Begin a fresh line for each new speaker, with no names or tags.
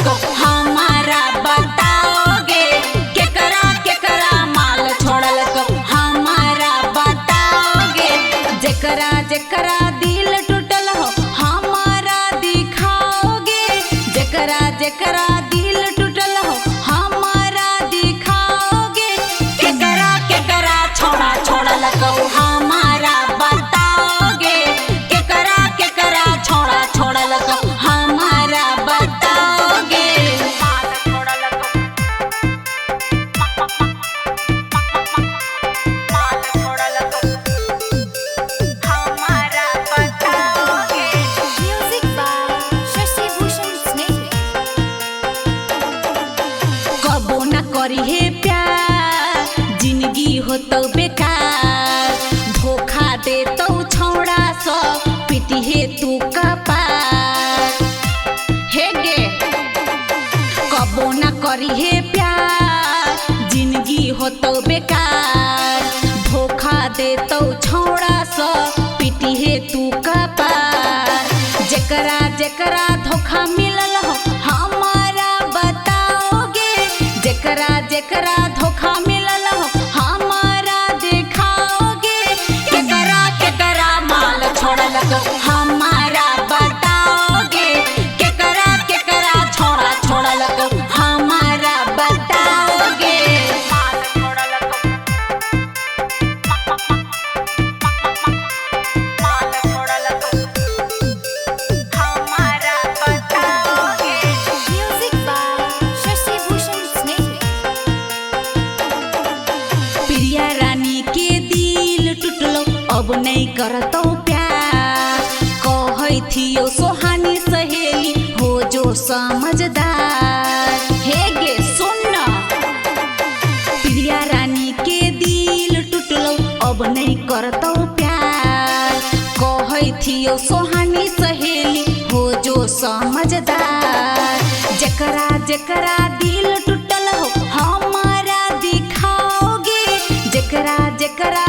को हमारा बताओगे, केकरा केकरा माल छोड़ल को हमारा बताओगे। जेकरा जेकरा दिल टूटल हो हमारा दिखाओगे, जेकरा जेकरा दिल टूटल हो हमारा दिखाओगे। केकरा केकरा छोड़ा छोड़ल को हमारा बताओगे, केकरा केकरा छोड़ा छोड़ल को हमारा बताओगे। माल छोड़ल को माल छोड़ल को हमारा बताओगे।
Music by Shashi Bhushan Sneh.
कबो न करी हे प्यार, जिंदगी हो तो बेकार। धोखा दे तो छौड़ा सो पिटी हे तू कपार। हे गे कबो न करी हे प्यार, जिंदगी हो तो बेकार। धोखा दे तो छौड़ा सो पिटी हे तू कपार। जेकरा जेकरा धोखा मिलल हो हमारा बताओगे, जेकरा जेकरा धोखा मिलल हो हमारा दिखाओगे। केकरा केकरा माल छोड़ल को हमारा बताओगे, केकरा केकरा छोड़ा छोड़ल को हमारा बताओगे। माल छोड़ल को माल छोड़ल को हमारा बताओगे।
Music by Shashi Bhushan Sneh.
Priya रानी के दिल टूटलो अब नहीं करतो प्यार। कहै थियो सोहानी सहेली हो जो समझदार। हे गे सुन न, प्रिया रानी के दिल टूटलो अब नहीं करतो प्यार। कहै थियो सोहानी सहेली हो जो समझदार। जेकरा जेकरा दिल टूटल हो हमारा दिखाओगे, जेकरा जेकरा